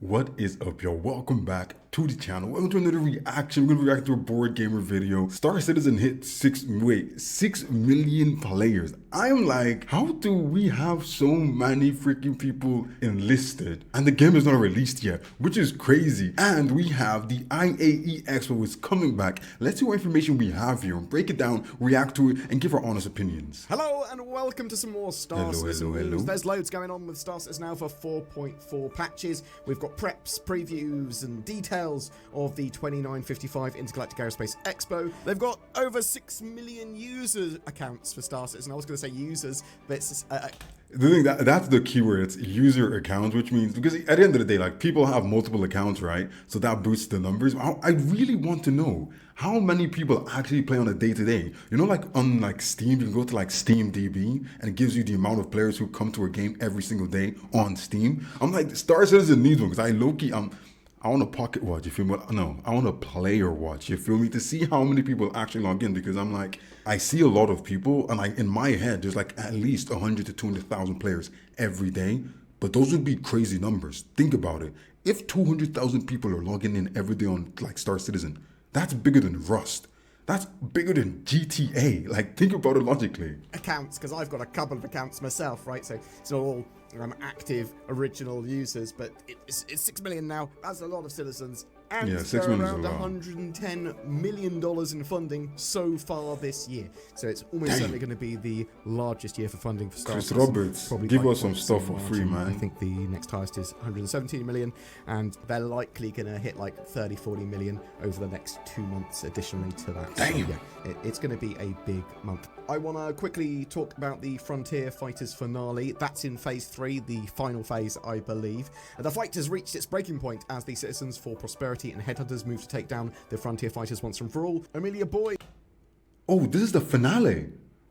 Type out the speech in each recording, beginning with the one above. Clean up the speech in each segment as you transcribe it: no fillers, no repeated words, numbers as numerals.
What is up, y'all? Welcome back to the channel. Welcome to another reaction. We're gonna react to a board gamer video. Star Citizen hit 6 million players. I'm like, how do we have so many freaking people enlisted and the game is not released yet, which is crazy. And we have the IAE Expo is coming back. Let's see what information we have here and break it down, react to it, and give our honest opinions. Hello and welcome to some more Star Citizen news. There's loads going on with Star Citizen now for 4.4 patches. We've got preps, previews, and details of the 2955 Intergalactic Aerospace Expo. They've got over 6 million user accounts for Star Citizen. I was going to say users, but it's the thing that's the keyword. It's user accounts, which means because at the end of the day, like people have multiple accounts, right? So that boosts the numbers. I really want to know how many people actually play on a day-to-day. You know, like on like Steam, you can go to like Steam DB and it gives you the amount of players who come to a game every single day on Steam. I'm like, Star Citizen needs one because I low-key I want a pocket watch, you feel me? No, I want a player watch, you feel me? To see how many people actually log in, because I'm like, I see a lot of people, and like in my head, there's like at least 100 to 200,000 players every day, but those would be crazy numbers. Think about it. If 200,000 people are logging in every day on like Star Citizen, that's bigger than Rust. That's bigger than GTA. Like, think about it logically. Accounts, because I've got a couple of accounts myself, right? So it's not all active original users, but it's 6 million now. That's a lot of citizens. And yeah, 6 million around is a lot. $110 million in funding so far this year. So it's almost certainly going to be the largest year for funding for Star Citizen. Roberts, give us some stuff for free, man. I think the next highest is 117 million, and they're likely going to hit like 30-40 million over the next 2 months additionally to that. Damn. So, yeah, it's going to be a big month. I want to quickly talk about the Frontier Fighters finale. That's in phase 3, the final phase, I believe. The fight has reached its breaking point as the Citizens for Prosperity and Headhunters move to take down the Frontier Fighters once and for all. Amelia Boy. Oh, this is the finale.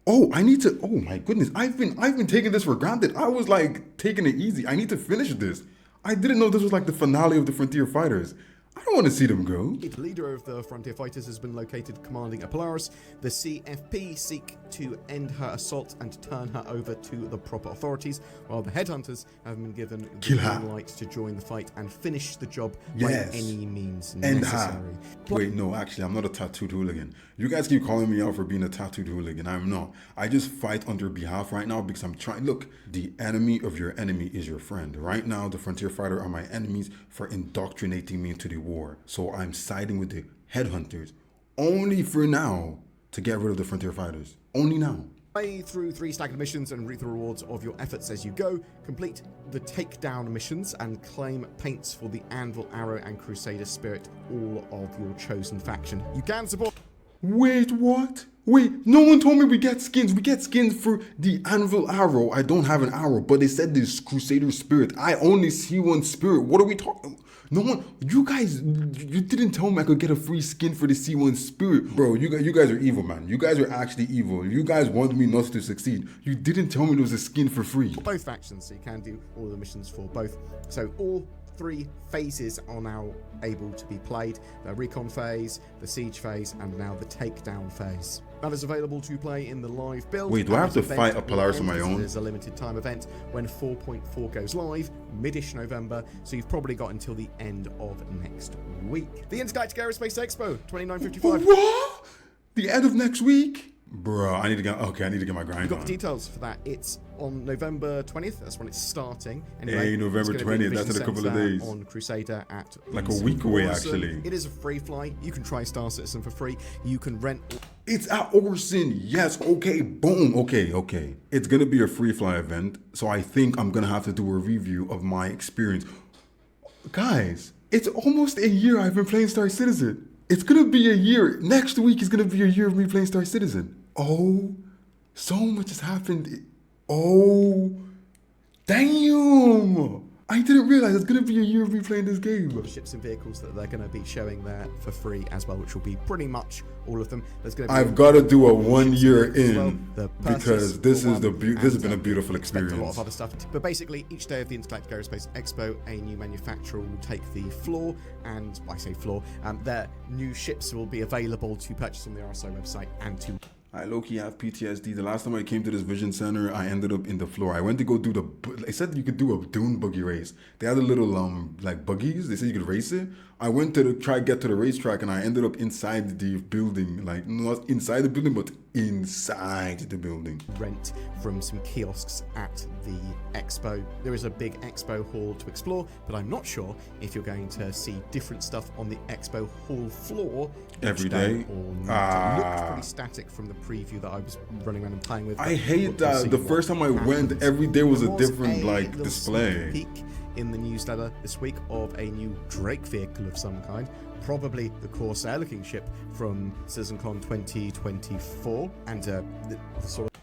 Oh, I need to. Oh my goodness, I've been taking this for granted. I was like taking it easy. I need to finish this. I didn't know this was like the finale of the Frontier Fighters. I don't want to see them go. The leader of the Frontier Fighters has been located commanding a Polaris. The CFP seek to end her assault and turn her over to the proper authorities, while the Headhunters have been given the green light to join the fight and finish the job by any means necessary. Wait, no, actually, I'm not a tattooed hooligan. You guys keep calling me out for being a tattooed hooligan. I'm not. I just fight on their behalf right now because I'm trying. Look, the enemy of your enemy is your friend. Right now, the Frontier Fighter are my enemies for indoctrinating me into the war. So I'm siding with the Headhunters only for now to get rid of the Frontier Fighters. Only now. Play through 3 staggered missions and reap the rewards of your efforts as you go. Complete the takedown missions and claim paints for the Anvil, Arrow, and Crusader Spirit, all of your chosen faction. You can support. Wait, what? Wait, no one told me we get skins. We get skins for the Anvil Arrow. I don't have an arrow, but they said this Crusader Spirit. I only see one spirit. What are we talking? No one, you guys, you didn't tell me I could get a free skin for the C1 Spirit. Bro, you guys are evil, man. You guys are actually evil. You guys wanted me not to succeed. You didn't tell me there was a skin for free. Both factions, so you can do all of the missions for both. So all 3 phases are now able to be played. The recon phase, the siege phase, and now the takedown phase. That is available to play in the live build. Wait, do I have to fight a Polaris on my own? There's a limited time event when 4.4 goes live, mid-ish November, so you've probably got until the end of next week. The Intergalactic Aerospace Expo 2955. What? The end of next week? Bro, I need to get my grind on. You've got the details for that. It's on November 20th. That's when it's starting. Anyway, hey, November 20th. That's in a couple of days. On Crusader at like a week away, actually. It is a free fly. You can try Star Citizen for free. You can rent. It's at Orson. Yes. Okay. Boom. Okay. It's gonna be a free fly event, so I think I'm gonna have to do a review of my experience. Guys, it's almost a year I've been playing Star Citizen. It's gonna be a year. Next week is gonna be a year of me playing Star Citizen. Oh, so much has happened. Oh, damn. I didn't realize it's gonna be a year of me playing this game. Ships and vehicles that they're gonna be showing there for free as well, which will be pretty much all of them. There's gonna be I've got to do a 1 year in because this has been a beautiful experience. A lot of other stuff, but basically each day of the Intergalactic Aerospace Expo, a new manufacturer will take the floor, and I say floor, their new ships will be available to purchase on the RSO website and to I low-key have PTSD. The last time I came to this vision center, I ended up in the floor. I went to go do they said you could do a dune buggy race. They had a little like buggies. They said you could race it. I went to try to get to the racetrack, and I ended up inside the building. Like, not inside the building, but inside the building. Rent from some kiosks at the expo. There is a big expo hall to explore, but I'm not sure if you're going to see different stuff on the expo hall floor Every day. Or not. It looked pretty static from the preview that I was running around and playing with. I hate that. The first time I went, every day was a different like display. Peek in the newsletter this week of a new Drake vehicle of some kind, probably the Corsair looking ship from CitizenCon 2024, and the sort of...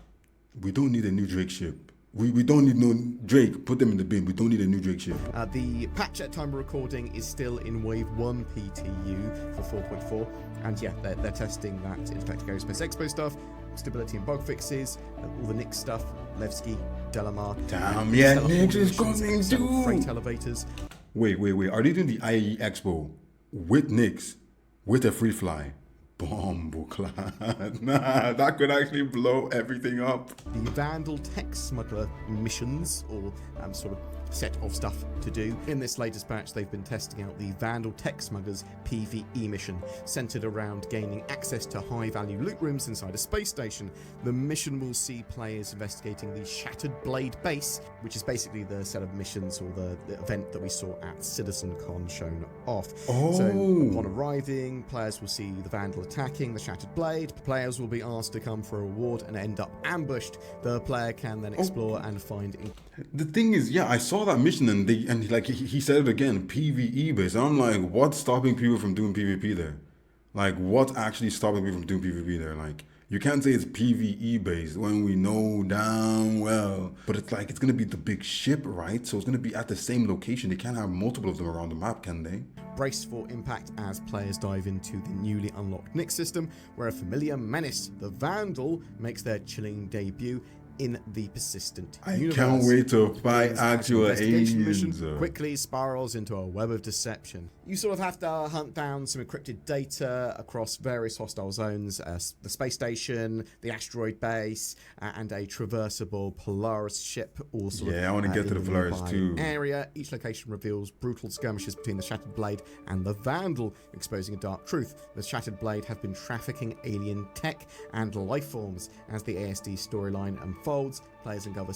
We don't need a new Drake ship. We don't need no Drake. Put them in the bin. We don't need a new Drake ship. The patch at time of recording is still in Wave 1 PTU for 4.4, and yeah, they're testing that Intergalactic Aerospace Expo stuff, stability and bug fixes, all the Nix stuff, Levski, Delamar. Damn, yeah, Nix is coming too. Freight elevators. Wait. Are they doing the IAE Expo with Nix, with a free fly? Bomboclad. Nah, that could actually blow everything up. The Vandal Tech Smuggler missions, or sort of set of stuff to do. In this latest patch, they've been testing out the Vandal Tech Smugglers PvE mission, centered around gaining access to high-value loot rooms inside a space station. The mission will see players investigating the Shattered Blade base, which is basically the set of missions or the event that we saw at CitizenCon shown off. Oh. So upon arriving, players will see the Vandal attacking the Shattered Blade. Players will be asked to come for a reward and end up ambushed. The player can then explore and find... The thing is, yeah, I saw that mission and he said it again, PvE based. I'm like, what's stopping people from doing PvP there? Like, what's actually stopping people from doing PvP there? Like, you can't say it's PvE based when we know damn well. But it's like, it's gonna be the big ship, right? So it's gonna be at the same location. They can't have multiple of them around the map, can they? Brace for impact as players dive into the newly unlocked Nix system, where a familiar menace, the Vandal, makes their chilling debut in the persistent universe. Can't wait to fight actual aliens. Quickly spirals into a web of deception. You sort of have to hunt down some encrypted data across various hostile zones, the space station, the asteroid base, and a traversable Polaris ship. All sort of, I want to get to the Polaris too. Area. Each location reveals brutal skirmishes between the Shattered Blade and the Vandal, exposing a dark truth. The Shattered Blade have been trafficking alien tech and life forms. As the ASD storyline unfolds, players uncover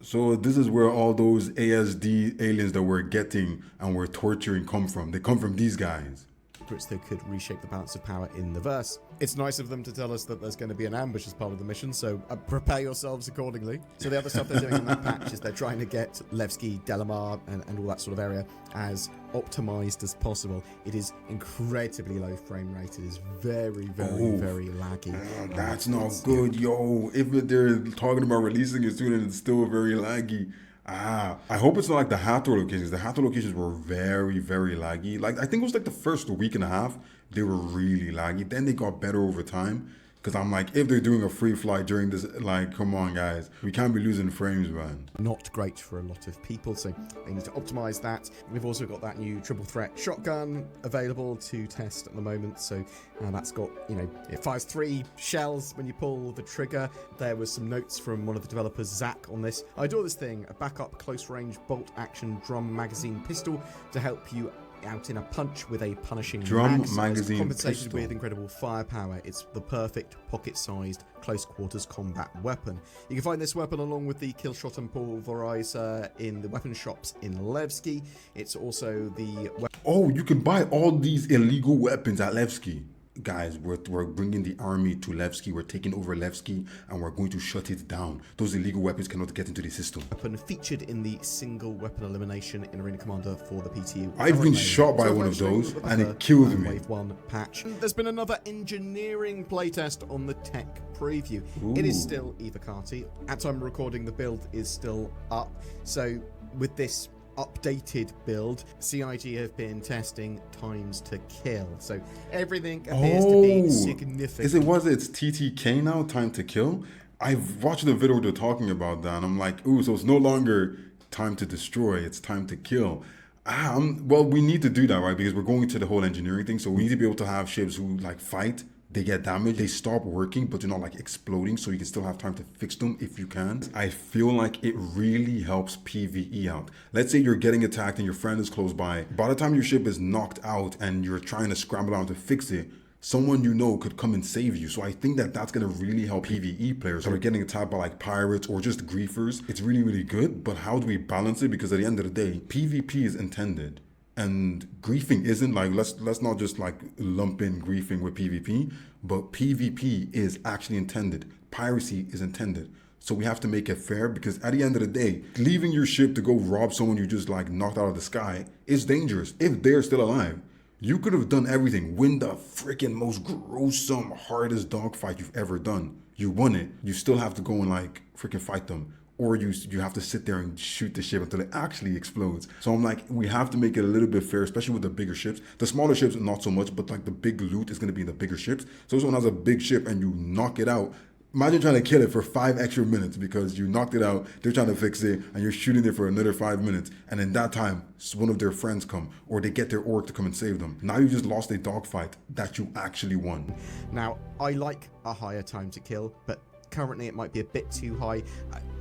So this is where all those ASD aliens that we're getting and we're torturing come from. They come from these guys. secrets that could reshape the balance of power in the verse. It's nice of them to tell us that there's going to be an ambush as part of the mission, so prepare yourselves accordingly. So the other stuff they're doing in that patch is they're trying to get Levski, Delamar, and all that sort of area as optimized as possible. It is incredibly low frame rate. It is very, very laggy. That's not good, yo. If they're talking about releasing it soon and it's still very laggy. I hope it's not like the Hathor locations. The Hathor locations were very, very laggy. Like, I think it was like the first week and a half, they were really laggy. Then they got better over time. Because I'm like, if they're doing a free flight during this, like, come on, guys. We can't be losing frames, man. Not great for a lot of people, so they need to optimize that. We've also got that new triple threat shotgun available to test at the moment. So that's got, you know, it fires 3 shells when you pull the trigger. There was some notes from one of the developers, Zach, on this. I adore this thing, a backup close range bolt action drum magazine pistol to help you out in a punch with a punishing drum magazine compensated pistol. with incredible firepower. It's the perfect pocket-sized close quarters combat weapon. You can find this weapon along with the killshot and pulverizer in the weapon shops in Levski. It's also the Oh, you can buy all these illegal weapons at Levski. Guys, we're bringing the army to Levski. We're taking over Levski and we're going to shut it down. Those illegal weapons cannot get into the system. Weapon featured in the single weapon elimination in Arena Commander for the PTU. I've been shot by one of those and it killed me. Wave 1 patch. There's been another engineering playtest on the tech preview. Ooh. It is still Eva Carty. At time of recording, the build is still up. So with this updated build, CIG have been testing times to kill, so everything appears to be significant. It's TTK now, time to kill? I've watched the video where they're talking about that and I'm like, ooh, so it's no longer time to destroy, it's time to kill. Well, we need to do that, right? Because we're going to the whole engineering thing, so we need to be able to have ships who like fight they get damaged, they stop working, but they're not like exploding, so you can still have time to fix them if you can. I feel like it really helps PvE out. Let's say you're getting attacked and your friend is close by. By the time your ship is knocked out and you're trying to scramble out to fix it, someone you know could come and save you. So I think that that's going to really help PvE players that are getting attacked by like pirates or just griefers. It's really, really good, but how do we balance it? Because at the end of the day, PvP is intended. And griefing isn't like, let's not just like lump in griefing with PvP, but PvP is actually intended. Piracy is intended. So we have to make it fair, because at the end of the day, leaving your ship to go rob someone you just like knocked out of the sky is dangerous if they're still alive. You could have done everything, win the freaking most gruesome, hardest dogfight you've ever done. You won it. You still have to go and like freaking fight them. Or you have to sit there and shoot the ship until it actually explodes. So I'm like, we have to make it a little bit fair, especially with the bigger ships. The smaller ships, not so much, but like the big loot is going to be in the bigger ships. So if someone has a big ship and you knock it out, imagine trying to kill it for 5 extra minutes because you knocked it out, they're trying to fix it, and you're shooting it for another 5 minutes. And in that time, one of their friends come, or they get their orc to come and save them. Now you just lost a dogfight that you actually won. Now, I like a higher time to kill, but currently it might be a bit too high.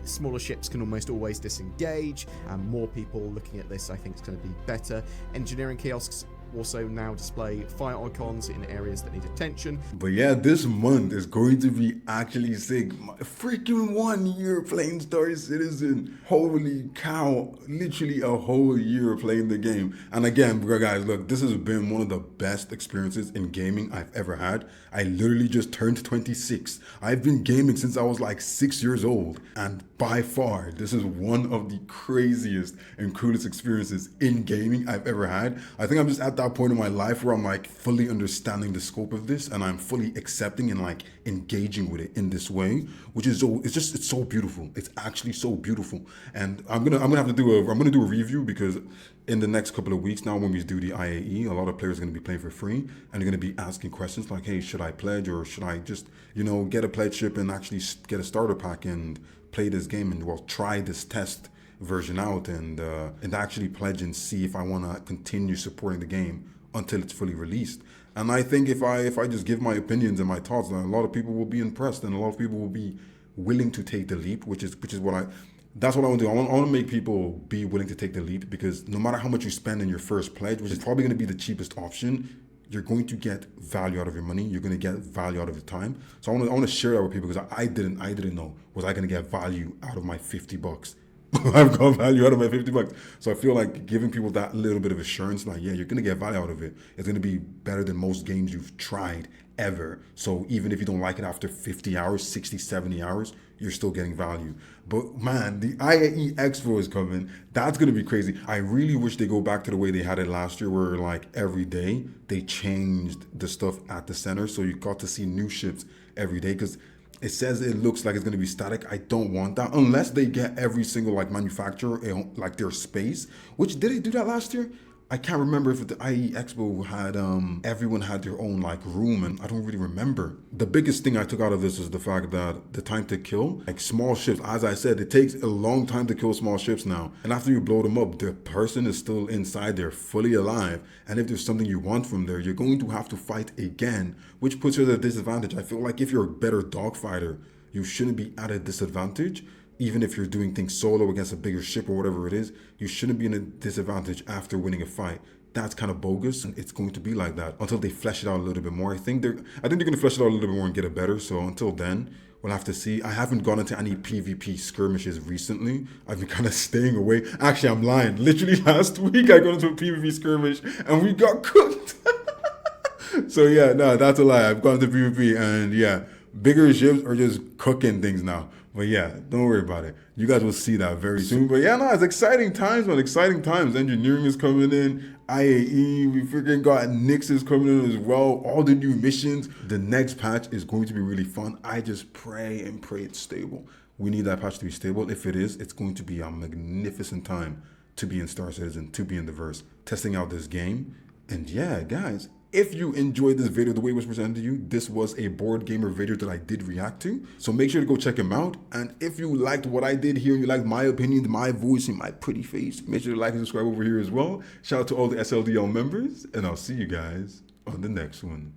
Smaller ships can almost always disengage, and more people looking at this I think is going to be better. Engineering kiosks also now display fire icons in areas that need attention. But yeah, this month is going to be actually sick. Freaking 1 year playing Star Citizen. Holy cow. Literally a whole year playing the game. And again, guys, look, this has been one of the best experiences in gaming I've ever had. I literally just turned 26. I've been gaming since I was like 6 years old. And by far, this is one of the craziest and coolest experiences in gaming I've ever had. I think I'm just at that point in my life where I'm like fully understanding the scope of this, and I'm fully accepting and like engaging with it in this way, which is it's so beautiful. It's actually so beautiful. And I'm gonna do a review, because in the next couple of weeks now, when we do the IAE, a lot of players are going to be playing for free, and they're going to be asking questions like, hey, should I pledge, or should I just, get a pledge ship and actually get a starter pack and play this game and, well, try this test version out and actually pledge and see if I want to continue supporting the game until it's fully released. And I think if I just give my opinions and my thoughts, then a lot of people will be impressed, and a lot of people will be willing to take the leap, which is what that's what I want to do. I want to make people be willing to take the leap, because no matter how much you spend in your first pledge, which is probably going to be the cheapest option, you're going to get value out of your money. You're going to get value out of your time. So I want to share that with people, because I didn't know, was I going to get value out of my $50? I've got value out of my $50. So I feel like giving people that little bit of assurance, like, yeah, you're going to get value out of it. It's going to be better than most games you've tried ever. So even if you don't like it after 50 hours, 60, 70 hours, you're still getting value. But man, the IAE Expo is coming. That's going to be crazy. I really wish they go back to the way they had it last year, where like every day they changed the stuff at the center. So you got to see new ships every day, because it says it looks like it's going to be static. I don't want that, unless they get every single like manufacturer like their space. Which, did they do that last year? I can't remember if the IE Expo had everyone had their own like room, and I don't really remember. The biggest thing I took out of this is the fact that the time to kill, like small ships, as I said, it takes a long time to kill small ships now. And after you blow them up, the person is still inside there, fully alive. And if there's something you want from there, you're going to have to fight again, which puts you at a disadvantage. I feel like if you're a better dogfighter, you shouldn't be at a disadvantage. Even if you're doing things solo against a bigger ship or whatever it is, you shouldn't be in a disadvantage after winning a fight. That's kind of bogus, and it's going to be like that until they flesh it out a little bit more. I think they're going to flesh it out a little bit more and get it better. So until then, we'll have to see. I haven't gone into any PvP skirmishes recently. I've been kind of staying away. Actually, I'm lying. Literally last week, I got into a PvP skirmish and we got cooked. So yeah, no, that's a lie. I've gone to PvP, and yeah, bigger ships are just cooking things now. But yeah, don't worry about it. You guys will see that very soon. But yeah, no, it's exciting times, man. Exciting times. Engineering is coming in. IAE, we freaking got Nyx is coming in as well. All the new missions. The next patch is going to be really fun. I just pray and pray it's stable. We need that patch to be stable. If it is, it's going to be a magnificent time to be in Star Citizen, to be in the verse, testing out this game. And yeah, guys, if you enjoyed this video the way it was presented to you, this was a board gamer video that I did react to. So make sure to go check him out. And if you liked what I did here, you liked my opinions, my voice, and my pretty face, make sure to like and subscribe over here as well. Shout out to all the SLDL members, and I'll see you guys on the next one.